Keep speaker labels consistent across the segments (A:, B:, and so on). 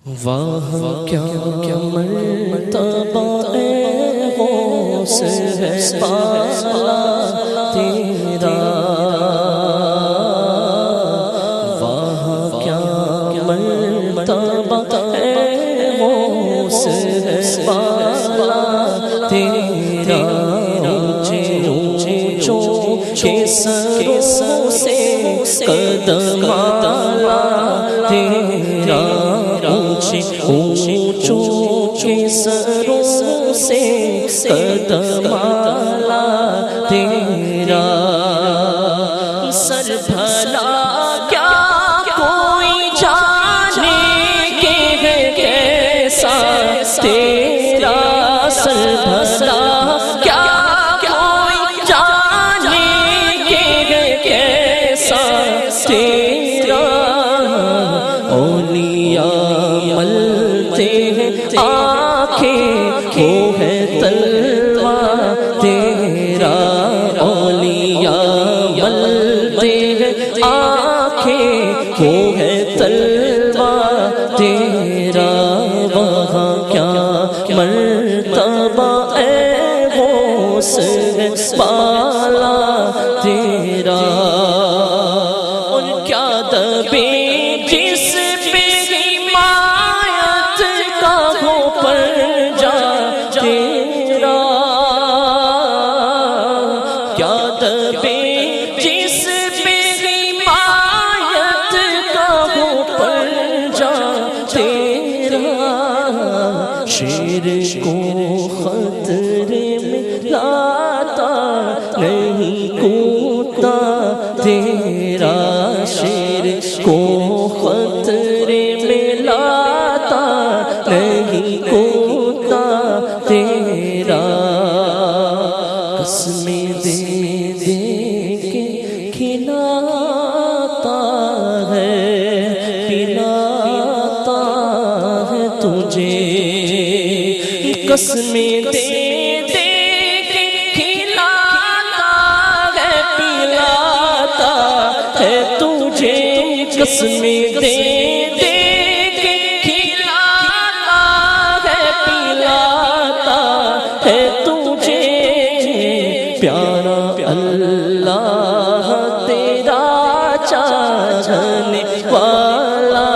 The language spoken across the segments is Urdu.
A: واہ کیا مرتبہ غوث ہے پالا تیرا، واہ کیا مرتبہ غوث ہے پالا تیرا، اونچوں کے سروں سے قدم آلا تیرا، اونچوں کے سروں سے قدم آلا تیرا، سر بھلا کیا کوئی جانے کے ہے کیسا تیرا، سر بھلا کیا کوئی جانے کے ہے کیسا تیرا، اولیاء ملتے ہیں آنکھیں وہ ہے تلوار تیرا، اولیاء ملتے ہیں آنکھیں وہ ہے تلوار تیرا، وہاں کیا مرتبہ اے غوث ہے پالا تیرا، ان کیا دبے جس پہ حمایت کا ہو پر جا تیرا، کیا دبے جس پہ حمایت کا ہو پر جا تیرا، شیر کو خطرے میں لاتا نہیں کوتا تیرا، شیر کو خطرے میں لاتا نہیں کوتا تیرا، قسمیں دے دے کے کھلاتا ہے پلاتا ہے تجھے، قسمیں دے دے کے کھلاتا ہے پلاتا ہے تجھے، قسمیں دے دے کے کھلاتا ہے پلاتا ہے تجھے، پیارا اللہ تیرا چاہنے والا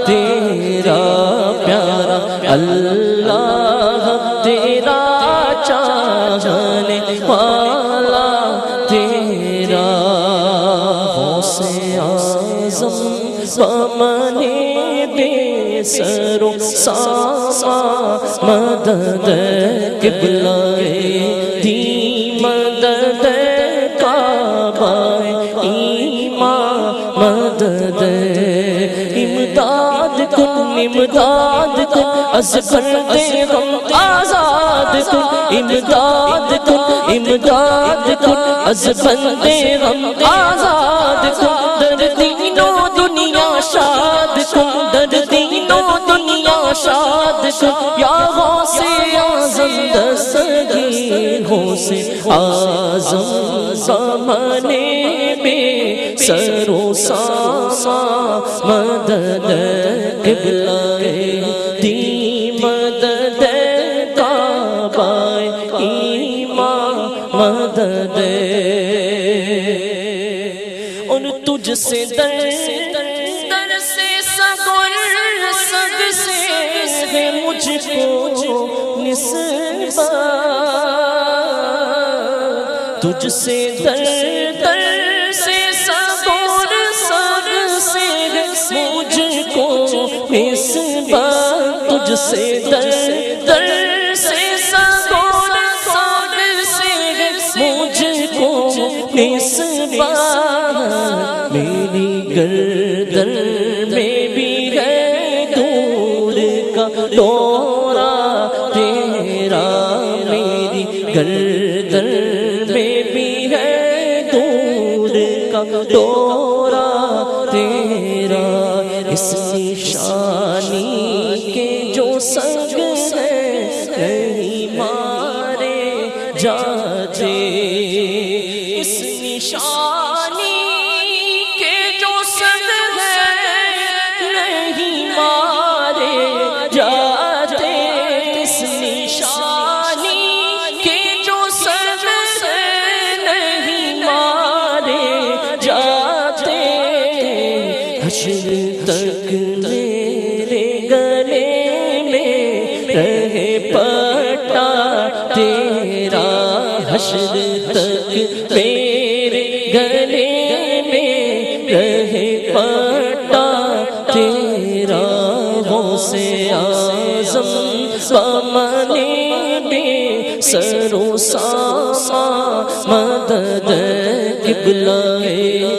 A: تیرا، پیارا اللہ تیرا چاہنے والا تیرا، غوث اعظم بمنے بے سر و ساما مدد قبلہ دی مدد کعبہ ایمان مدد، امداد کن امداد کن از بندے غم آزاد کن، امداد کن امداد کن از بندے غم آزاد کن، در دین و دنیا شاد کن، در دین و دنیا شاد کن، یا غوث اعظم دستگیر غوث اعظم زمانے بے سر و ساما مدد قبلہ دی مدد کعبہ ایمان مدد، اور تجھ سے در سے سگور سگ سے ہے مجھ کو نسبت، تجھ سے در سے سگور سگ سے ہے مجھ کو نسبت، تجھ سے در سے سگور سگ سے ہے مجھ کو نسبت، میری گردن میں بھی ہے دور کا دورہ تیرا، میری گردن میں بھی ہے دور کا دورہ تیرا، اس نشانی کے جو سنگ ہے نہیں مارے جاتے، اس نشانی کے جو سنگ ہے نہیں مارے حشر تک میرے گلے میں رہے پٹا تیرا، حشر تک میرے گلے میں رہے پٹا تیرا، غوث اعظم بمانے میں سر و ساما مدد قبلہ